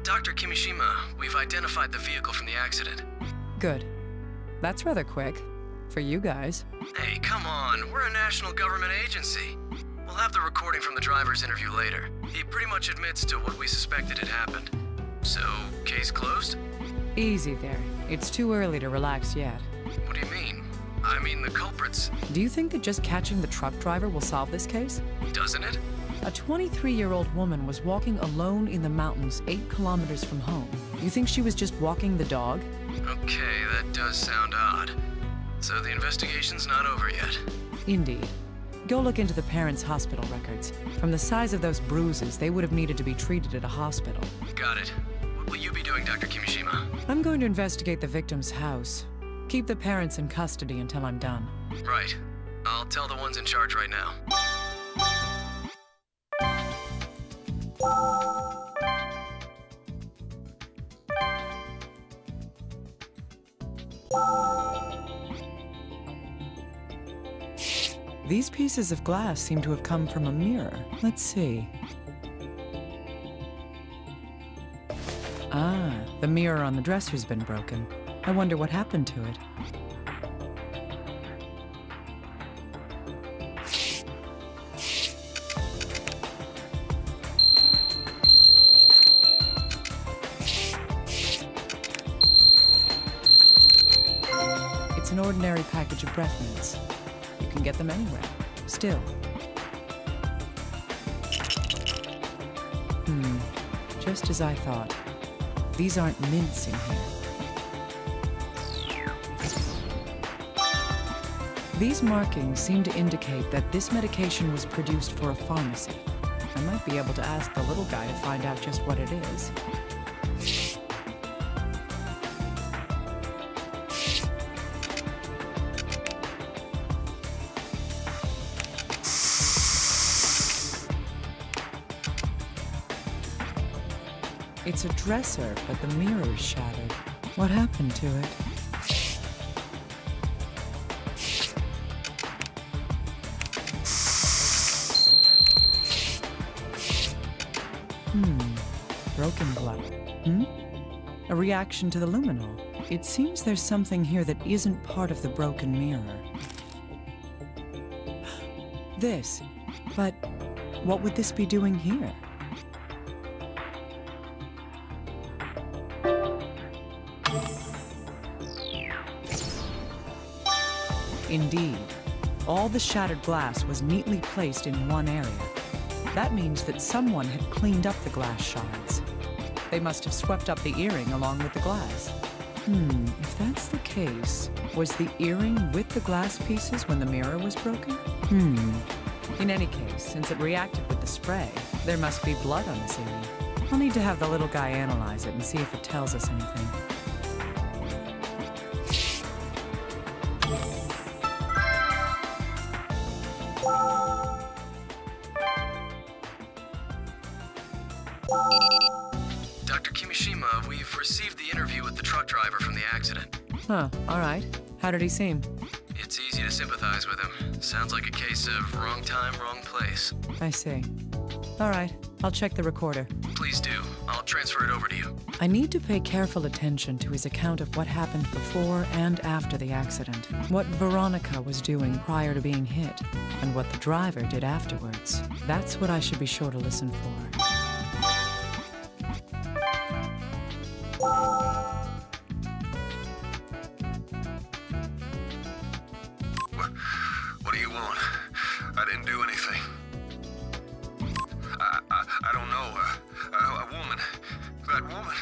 Dr. Kimishima, we've identified the vehicle from the accident. Good. That's rather quick. For you guys. Hey, come on. We're a national government agency. We'll have the recording from the driver's interview later. He pretty much admits to what we suspected had happened. So, case closed? Easy there. It's too early to relax yet. What do you mean? I mean the culprits. Do you think that just catching the truck driver will solve this case? Doesn't it? A 23-year-old woman was walking alone in the mountains 8 kilometers from home. You think she was just walking the dog? Okay, that does sound odd. So the investigation's not over yet. Indeed. Go look into the parents' hospital records. From the size of those bruises, they would have needed to be treated at a hospital. Got it. What will you be doing, Dr. Kimishima? I'm going to investigate the victim's house. Keep the parents in custody until I'm done. Right. I'll tell the ones in charge right now. These pieces of glass seem to have come from a mirror. Let's see. Ah, the mirror on the dresser's been broken. I wonder what happened to it. It's an ordinary package of breath mints. You can get them anywhere. Still. Just as I thought. These aren't mints in here. These markings seem to indicate that this medication was produced for a pharmacy. I might be able to ask the little guy to find out just what it is. It's a dresser, but the mirror's shattered. What happened to it? Broken blood. A reaction to the luminol. It seems there's something here that isn't part of the broken mirror. This. But what would this be doing here? Indeed. All the shattered glass was neatly placed in one area. That means that someone had cleaned up the glass shards. They must have swept up the earring along with the glass. If that's the case, was the earring with the glass pieces when the mirror was broken? In any case, since it reacted with the spray, there must be blood on this earring. I'll need to have the little guy analyze it and see if it tells us anything. Dr. Kimishima, we've received the interview with the truck driver from the accident. Huh, all right. How did he seem? It's easy to sympathize with him. Sounds like a case of wrong time, wrong place. I see. All right, I'll check the recorder. Please do. I'll transfer it over to you. I need to pay careful attention to his account of what happened before and after the accident, what Veronica was doing prior to being hit, and what the driver did afterwards. That's what I should be sure to listen for. What do you want? I didn't do anything. I don't know. A woman. That woman.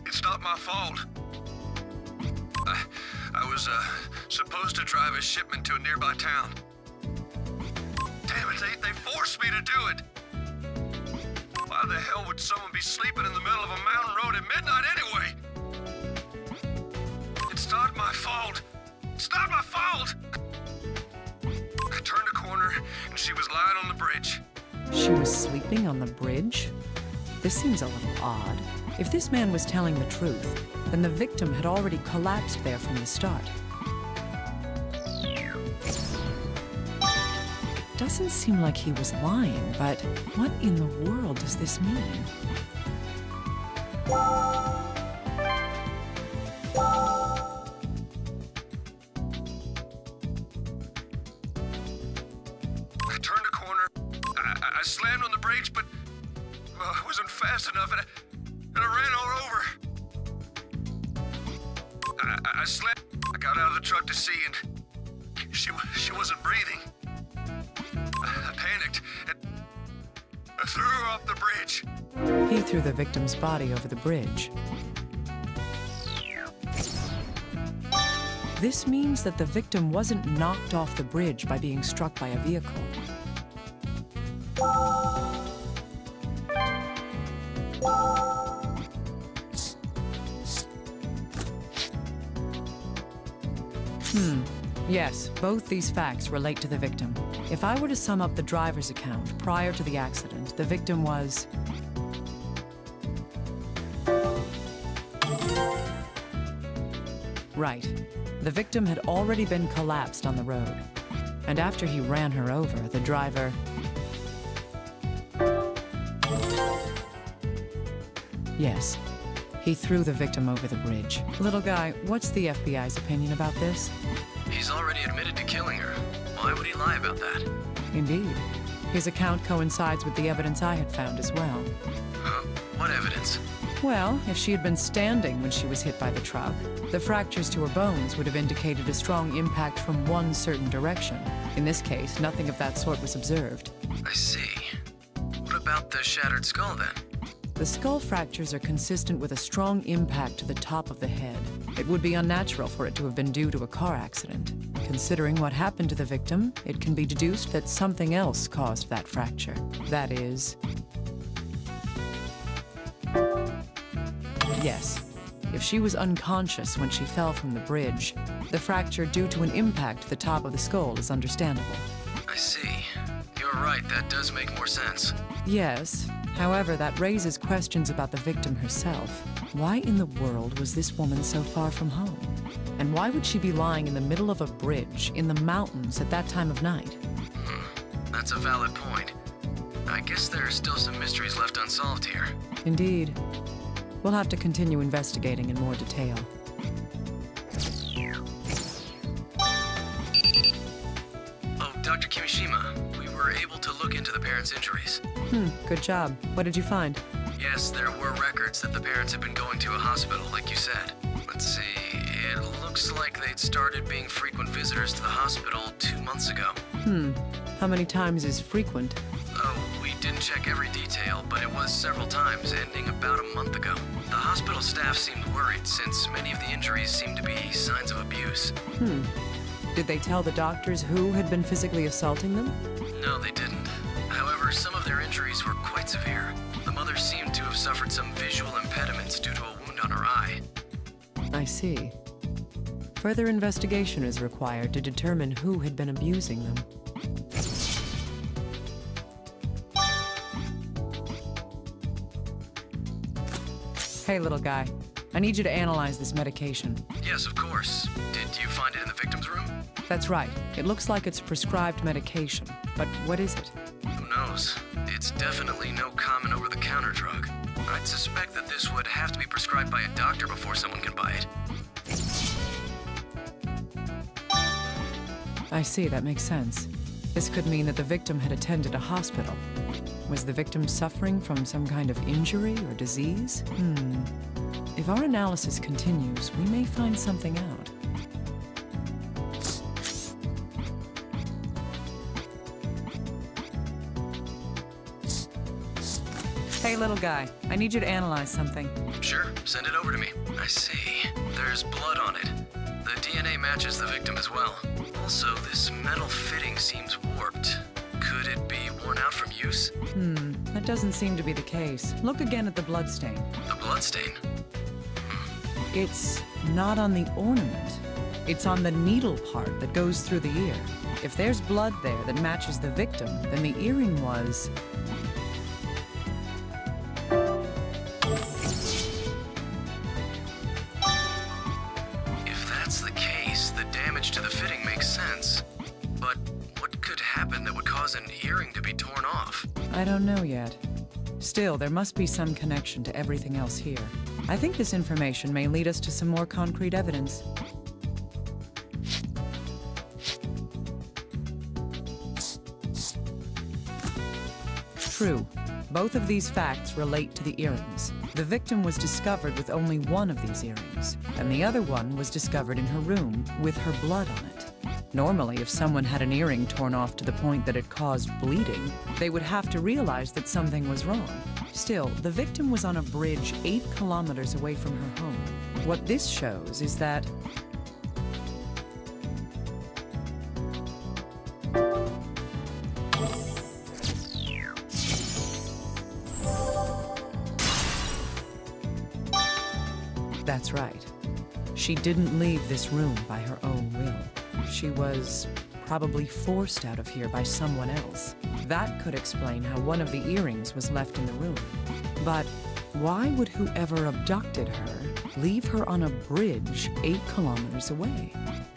It's not my fault. I was supposed to drive a shipment to a nearby town. Damn it, they forced me to do it. Why the hell would someone be sleeping in the middle of a mountain road at midnight anyway? It's not my fault. It's not my fault! I turned a corner, and she was lying on the bridge. She was sleeping on the bridge? This seems a little odd. If this man was telling the truth, then the victim had already collapsed there from the start. Doesn't seem like he was lying, but what in the world does this mean? I turned a corner. I slammed on the brakes, but I wasn't fast enough, and I ran her over. I slammed. I got out of the truck to see, and she wasn't breathing. I panicked and I threw her off the bridge. He threw the victim's body over the bridge. This means that the victim wasn't knocked off the bridge by being struck by a vehicle. Yes, both these facts relate to the victim. If I were to sum up the driver's account prior to the accident, the victim was... Right. The victim had already been collapsed on the road. And after he ran her over, the driver... Yes. He threw the victim over the bridge. Little guy, what's the FBI's opinion about this? He's already admitted to killing her. Why would he lie about that? Indeed. His account coincides with the evidence I had found as well. Huh? What evidence? Well, if she had been standing when she was hit by the truck, the fractures to her bones would have indicated a strong impact from one certain direction. In this case, nothing of that sort was observed. I see. What about the shattered skull, then? The skull fractures are consistent with a strong impact to the top of the head. It would be unnatural for it to have been due to a car accident. Considering what happened to the victim, it can be deduced that something else caused that fracture. That is... Yes. If she was unconscious when she fell from the bridge, the fracture due to an impact to the top of the skull is understandable. I see. You're right, that does make more sense. Yes. However, that raises questions about the victim herself. Why in the world was this woman so far from home? And why would she be lying in the middle of a bridge in the mountains at that time of night? That's a valid point. I guess there are still some mysteries left unsolved here. Indeed. We'll have to continue investigating in more detail. Oh, Dr. Kimishima, we were able to look into the parents' injuries. Good job. What did you find? Yes, there were records that the parents had been going to a hospital, like you said. Let's see, it looks like they'd started being frequent visitors to the hospital 2 months ago. How many times is frequent? Oh, we didn't check every detail, but it was several times, ending about a month ago. The hospital staff seemed worried, since many of the injuries seemed to be signs of abuse. Did they tell the doctors who had been physically assaulting them? No, they didn't. However, some of their injuries were quite severe. The mother seemed to have suffered some visual impediments due to a wound on her eye. I see. Further investigation is required to determine who had been abusing them. Hey, little guy. I need you to analyze this medication. Yes, of course. Did you find it in the victim's room? That's right. It looks like it's prescribed medication. But what is it? Who knows? It's definitely no common over-the-counter drug. I'd suspect that this would have to be prescribed by a doctor before someone can buy it. I see, that makes sense. This could mean that the victim had attended a hospital. Was the victim suffering from some kind of injury or disease? If our analysis continues, we may find something out. Hey, little guy, I need you to analyze something. Sure, send it over to me. I see. There's blood on it. The DNA matches the victim as well. Also, this metal fitting seems warped. Could it be worn out from use? That doesn't seem to be the case. Look again at the bloodstain. The bloodstain? It's not on the ornament. It's on the needle part that goes through the ear. If there's blood there that matches the victim, then the earring was... I don't know yet. Still, there must be some connection to everything else here. I think this information may lead us to some more concrete evidence. True. Both of these facts relate to the earrings. The victim was discovered with only one of these earrings, and the other one was discovered in her room with her blood on it. Normally, if someone had an earring torn off to the point that it caused bleeding, they would have to realize that something was wrong. Still, the victim was on a bridge 8 kilometers away from her home. What this shows is that that's right. She didn't leave this room by her own will. She was probably forced out of here by someone else. That could explain how one of the earrings was left in the room. But why would whoever abducted her leave her on a bridge 8 kilometers away?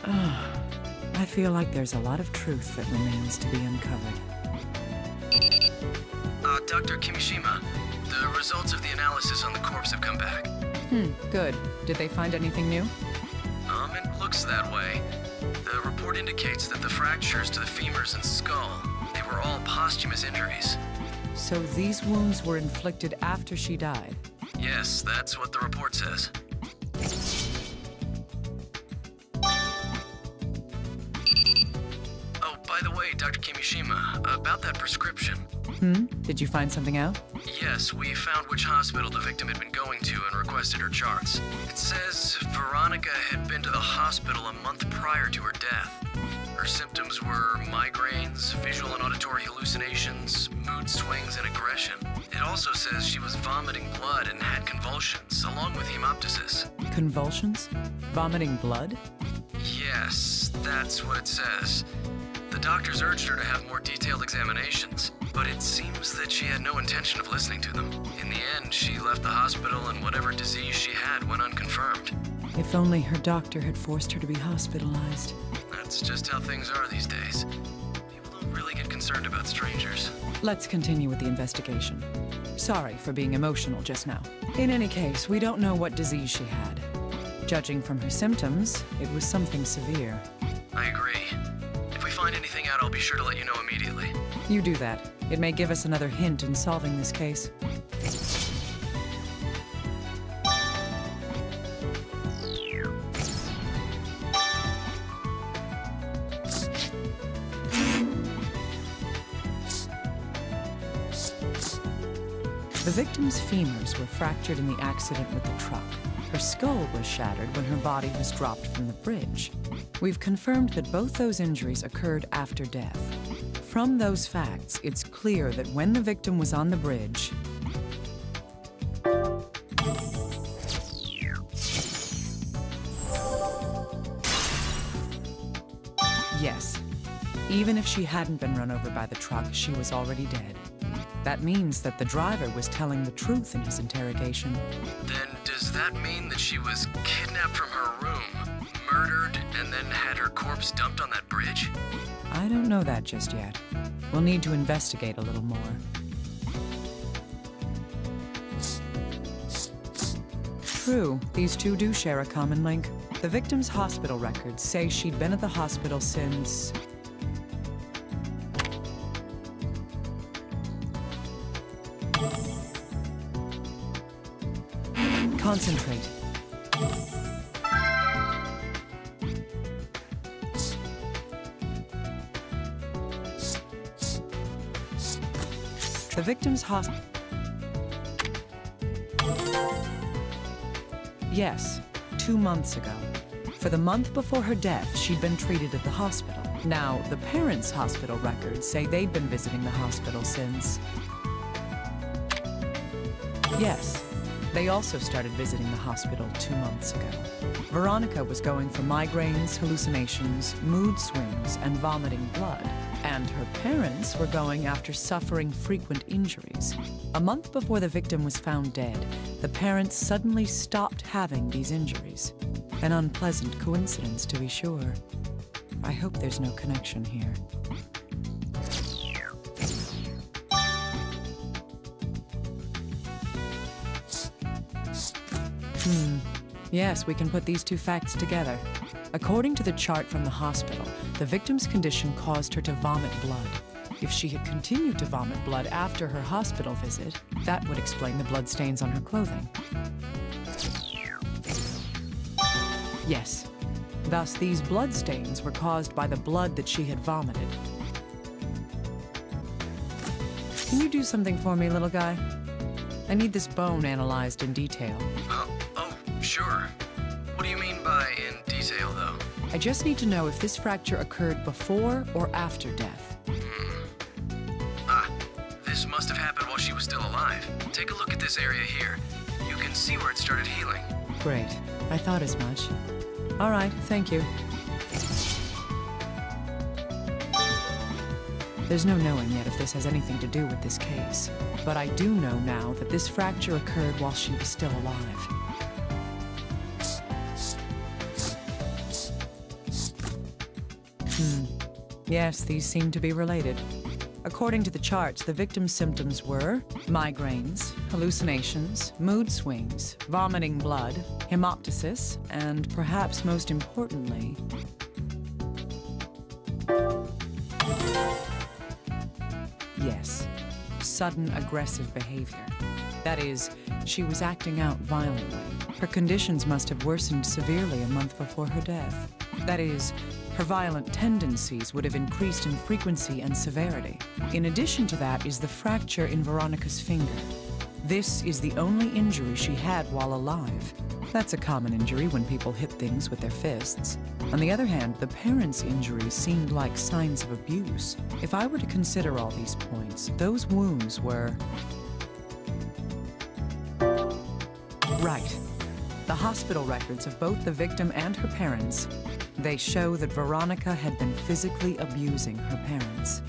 I feel like there's a lot of truth that remains to be uncovered. Dr. Kimishima, the results of the analysis on the corpse have come back. Good. Did they find anything new? It looks that way. The report indicates that the fractures to the femurs and skull, they were all posthumous injuries. So these wounds were inflicted after she died? Yes, that's what the report says. Oh, by the way, Dr. Kimishima, about that prescription. Did you find something out? Yes, we found which hospital the victim had been going to and requested her charts. It says Veronica had been to the hospital a month prior to her death. Her symptoms were migraines, visual and auditory hallucinations, mood swings, and aggression. It also says she was vomiting blood and had convulsions, along with hemoptysis. Convulsions? Vomiting blood? Yes, that's what it says. The doctors urged her to have more detailed examinations, but it seems that she had no intention of listening to them. In the end, she left the hospital and whatever disease she had went unconfirmed. If only her doctor had forced her to be hospitalized. That's just how things are these days. People don't really get concerned about strangers. Let's continue with the investigation. Sorry for being emotional just now. In any case, we don't know what disease she had. Judging from her symptoms, it was something severe. I agree. If we find anything out, I'll be sure to let you know immediately. You do that. It may give us another hint in solving this case. The victim's femurs were fractured in the accident with the truck. Her skull was shattered when her body was dropped from the bridge. We've confirmed that both those injuries occurred after death. From those facts, it's clear that when the victim was on the bridge, yes, even if she hadn't been run over by the truck, she was already dead. That means that the driver was telling the truth in his interrogation. Then does that mean that she was kidnapped from her room, murdered, and then had her corpse dumped on that bridge? I don't know that just yet. We'll need to investigate a little more. True, these two do share a common link. The victim's hospital records say she'd been at the hospital since... Concentrate. The victim's hospital... Yes, 2 months ago. For the month before her death, she'd been treated at the hospital. Now, the parents' hospital records say they'd been visiting the hospital since... Yes, they also started visiting the hospital 2 months ago. Veronica was going for migraines, hallucinations, mood swings, and vomiting blood. And her parents were going after suffering frequent injuries. A month before the victim was found dead, the parents suddenly stopped having these injuries. An unpleasant coincidence, to be sure. I hope there's no connection here. Yes, we can put these two facts together. According to the chart from the hospital, the victim's condition caused her to vomit blood. If she had continued to vomit blood after her hospital visit, that would explain the bloodstains on her clothing. Yes. Thus, these bloodstains were caused by the blood that she had vomited. Can you do something for me, little guy? I need this bone analyzed in detail. Oh, sure. What do you mean by in detail, though? I just need to know if this fracture occurred before or after death. This must have happened while she was still alive. Take a look at this area here. You can see where it started healing. Great. I thought as much. All right, thank you. There's no knowing yet if this has anything to do with this case. But I do know now that this fracture occurred while she was still alive. Yes, these seem to be related. According to the charts, the victim's symptoms were migraines, hallucinations, mood swings, vomiting blood, hemoptysis, and perhaps most importantly, yes, sudden aggressive behavior. That is, she was acting out violently. Her conditions must have worsened severely a month before her death. That is, her violent tendencies would have increased in frequency and severity. In addition to that is the fracture in Veronica's finger. This is the only injury she had while alive. That's a common injury when people hit things with their fists. On the other hand, the parents' injuries seemed like signs of abuse. If I were to consider all these points, those wounds were... Right. The hospital records of both the victim and her parents, they show that Veronica had been physically abusing her parents.